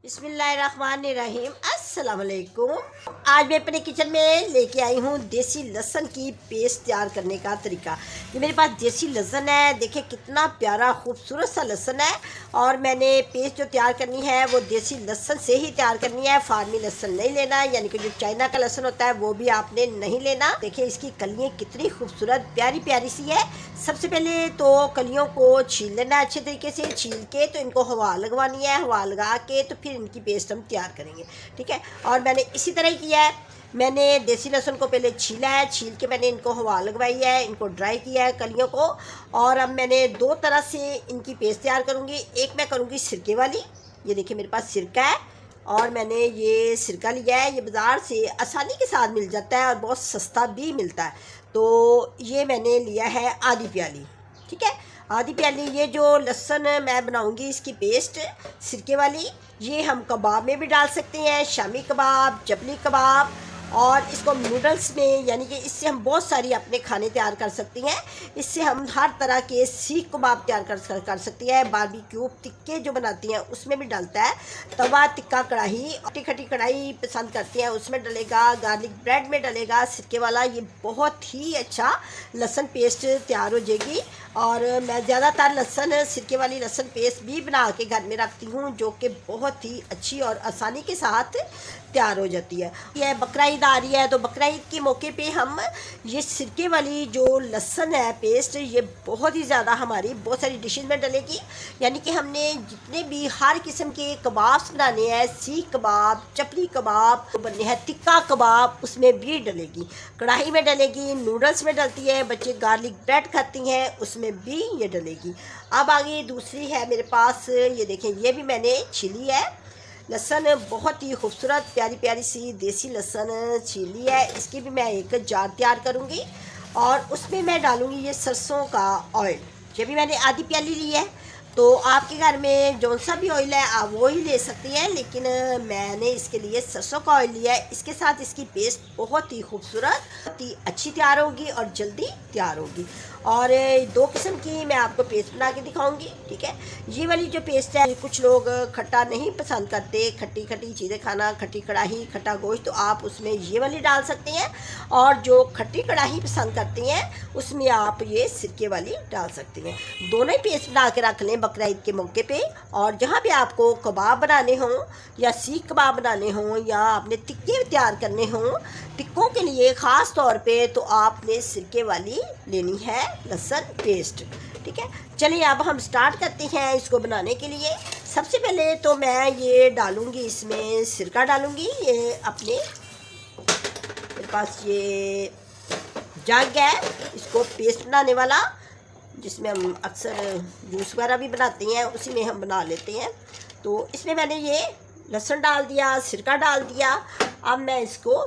बिस्मिल्लाहिर्रहमानिर्रहीम अस्सलाम वालेकुम। आज मैं अपने किचन में लेके आई हूँ देसी लहसुन की पेस्ट तैयार करने का तरीका। ये मेरे पास देसी लहसुन है, देखिए कितना प्यारा खूबसूरत सा लहसुन है। और मैंने पेस्ट जो तैयार करनी है वो देसी लहसुन से ही तैयार करनी है, फार्मी लहसुन नहीं लेना, यानी कि जो चाइना का लहसुन होता है वो भी आपने नहीं लेना। देखिए इसकी कलियाँ कितनी खूबसूरत प्यारी प्यारी सी है। सबसे पहले तो कलियों को छील लेना अच्छे तरीके से, छील के तो इनको हवा लगवानी है, हवा लगा के तो फिर इनकी पेस्ट हम तैयार करेंगे, ठीक है। और मैंने इसी तरह ही किया है, मैंने देसी लहसुन को पहले छीला है, छील के मैंने इनको हवा लगवाई है, इनको ड्राई किया है कलियों को। और अब मैंने दो तरह से इनकी पेस्ट तैयार करूँगी। एक मैं करूँगी सिरके वाली, ये देखिए मेरे पास सिरका है और मैंने ये सिरका लिया है, ये बाज़ार से आसानी के साथ मिल जाता है और बहुत सस्ता भी मिलता है। तो ये मैंने लिया है आधी प्याली, ठीक है, आधी प्याली। ये जो लहसुन मैं बनाऊंगी इसकी पेस्ट सिरके वाली, ये हम कबाब में भी डाल सकते हैं, शामी कबाब, जबली कबाब, और इसको नूडल्स में, यानी कि इससे हम बहुत सारी अपने खाने तैयार कर सकती हैं। इससे हम हर तरह के सीख कबाब तैयार कर सकती हैं। बारबेक्यू टिक्के जो बनाती हैं उसमें भी डलता है, तवा टिक्का कढ़ाई, खटी खटी कढ़ाई पसंद करती हैं उसमें डलेगा, गार्लिक ब्रेड में डलेगा सिरके वाला। ये बहुत ही अच्छा लहसुन पेस्ट तैयार हो जाएगी। और मैं ज़्यादातर लहसुन सिरके वाली लहसुन पेस्ट भी बना के घर में रखती हूँ, जो कि बहुत ही अच्छी और आसानी के साथ तैयार हो जाती है। यह बकरा ईद आ रही है तो बकरा ईद के मौके पे हम ये सिरके वाली जो लहसुन है पेस्ट, ये बहुत ही ज़्यादा हमारी बहुत सारी डिशेस में डलेगी। यानी कि हमने जितने भी हर किस्म के कबाब्स बनाने हैं, सीख कबाब, चपली कबाब बनने हैं, टिक्का कबाब, उसमें भी डलेगी, कढ़ाई में डलेगी, नूडल्स में डलती है, बच्चे गार्लिक ब्रेड खाती हैं उसमें भी ये डलेगी। अब आगे दूसरी है मेरे पास, ये देखें, ये भी मैंने छीली है लहसुन, बहुत ही खूबसूरत प्यारी प्यारी सी देसी लहसुन छीली है। इसकी भी मैं एक जार तैयार करूँगी और उसमें मैं डालूँगी ये सरसों का ऑयल। ये भी मैंने आधी प्याली ली है, तो आपके घर में जो सा भी ऑयल है आप वो ही ले सकती हैं, लेकिन मैंने इसके लिए सरसों का ऑयल लिया है। इसके साथ इसकी पेस्ट बहुत ही खूबसूरत, बहुत ही अच्छी तैयार होगी और जल्दी तैयार होगी। और दो किस्म की मैं आपको पेस्ट बना के दिखाऊंगी, ठीक है। ये वाली जो पेस्ट है, कुछ लोग खट्टा नहीं पसंद करते, खट्टी खट्टी चीज़ें खाना, खट्टी कढ़ाई, खट्टा गोश्त, तो आप उसमें ये वाली डाल सकते हैं। और जो खट्टी कढ़ाई पसंद करते हैं उसमें आप ये सिरके वाली डाल सकते हैं। दोनों ही पेस्ट बना के रख लें बकरा ईद के मौके पे। और जहाँ भी आपको कबाब बनाने हों या सीख कबाब बनाने हों या आपने टिक्के तैयार करने हों, टिक्कों के लिए ख़ास तौर पे तो आपने सिरके वाली लेनी है लहसुन पेस्ट, ठीक है। चलिए अब हम स्टार्ट करते हैं इसको बनाने के लिए। सबसे पहले तो मैं ये डालूँगी, इसमें सिरका डालूँगी। ये अपने मेरे पास ये जग है, इसको पेस्ट बनाने वाला, जिसमें हम अक्सर जूस वगैरह भी बनाते हैं, उसी में हम बना लेते हैं। तो इसमें मैंने ये लहसुन डाल दिया, सिरका डाल दिया। अब मैं इसको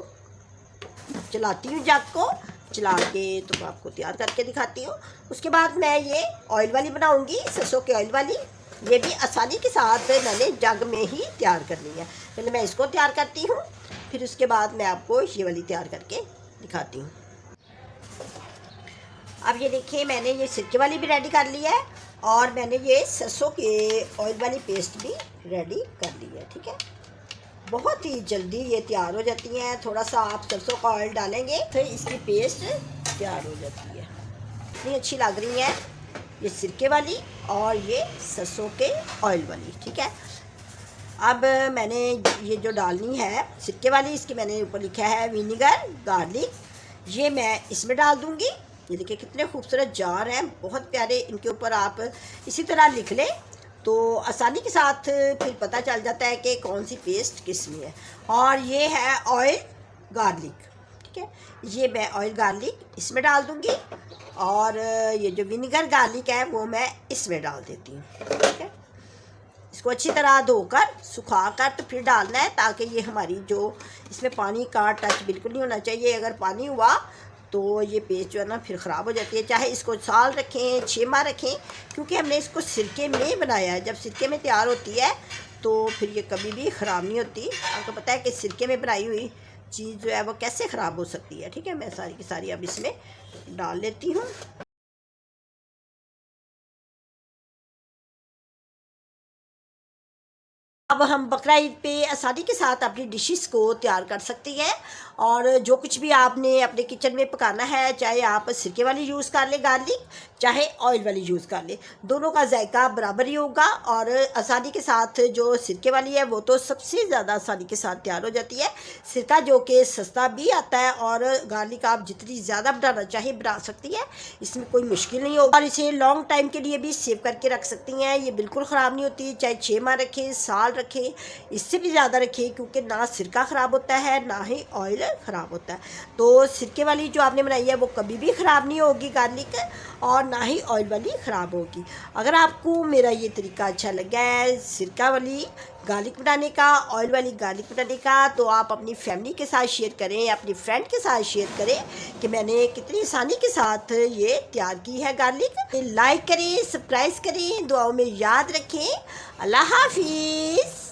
चलाती हूँ, जग को चला के तो मैं आपको तैयार करके दिखाती हूँ। उसके बाद मैं ये ऑयल वाली बनाऊँगी, सरसों के ऑयल वाली। ये भी आसानी के साथ मैंने जग में ही तैयार करनी है। पहले मैं इसको तैयार करती हूँ, फिर उसके बाद मैं आपको ये वाली तैयार करके दिखाती हूँ। अब ये देखिए, मैंने ये सिरके वाली भी रेडी कर ली है और मैंने ये सरसों के ऑयल वाली पेस्ट भी रेडी कर ली है, ठीक है। बहुत ही जल्दी ये तैयार हो जाती हैं। थोड़ा सा आप सरसों का ऑयल डालेंगे तो इसकी पेस्ट तैयार हो जाती है। इतनी अच्छी लग रही है ये सिरके वाली और ये सरसों के ऑयल वाली, ठीक है। अब मैंने ये जो डालनी है सिरके वाली, इसकी मैंने ऊपर लिखा है विनीगर गार्लिक, ये मैं इसमें डाल दूँगी। ये देखिए कितने खूबसूरत जार हैं, बहुत प्यारे। इनके ऊपर आप इसी तरह लिख लें तो आसानी के साथ फिर पता चल जाता है कि कौन सी पेस्ट किस में है। और ये है ऑयल गार्लिक, ठीक है, ये मैं ऑयल गार्लिक इसमें डाल दूँगी। और ये जो विनीगर गार्लिक है वो मैं इसमें डाल देती हूँ, ठीक है। इसको अच्छी तरह धोकर सुखा कर तो फिर डालना है, ताकि ये हमारी जो इसमें पानी का टच बिल्कुल नहीं होना चाहिए। अगर पानी हुआ तो ये पेस्ट जो है ना फिर ख़राब हो जाती है। चाहे इसको साल रखें, 6 माह रखें, क्योंकि हमने इसको सिरके में बनाया है। जब सिरके में तैयार होती है तो फिर ये कभी भी ख़राब नहीं होती। आपको पता है कि सिरके में बनाई हुई चीज़ जो है वो कैसे ख़राब हो सकती है, ठीक है। मैं सारी की सारी अब इसमें डाल लेती हूँ। अब अब हम बकरा ईद पे आसानी के साथ अपनी डिशेस को तैयार कर सकते हैं। और जो कुछ भी आपने अपने किचन में पकाना है, चाहे आप सिरके वाली यूज़ कर लें गार्लिक, चाहे ऑयल वाली यूज़ कर लें, दोनों का जायका बराबर ही होगा। और आसानी के साथ जो सिरके वाली है वो तो सबसे ज़्यादा आसानी के साथ तैयार हो जाती है। सिरका जो कि सस्ता भी आता है, और गार्लिक आप जितनी ज़्यादा बनाना चाहे बना सकती है, इसमें कोई मुश्किल नहीं होगा। और इसे लॉन्ग टाइम के लिए भी सेव करके रख सकती हैं, ये बिल्कुल ख़राब नहीं होती। चाहे 6 माह रखें, साल रखें, इससे भी ज़्यादा रखें, क्योंकि ना सिरका ख़राब होता है ना ही ऑयल ख़राब होता है। तो सिरके वाली जो आपने बनाई है वो कभी भी ख़राब नहीं होगी गार्लिक, और ना ही ऑयल वाली ख़राब होगी। अगर आपको मेरा ये तरीका अच्छा लगा है सिरका वाली गार्लिक बनाने का, ऑयल वाली गार्लिक बनाने का, तो आप अपनी फैमिली के साथ शेयर करें, अपनी फ्रेंड के साथ शेयर करें कि मैंने कितनी आसानी के साथ ये तैयार की है गार्लिक। लाइक करें, सब्सक्राइब करें, दुआओं में याद रखें। अल्लाह हाफिज़।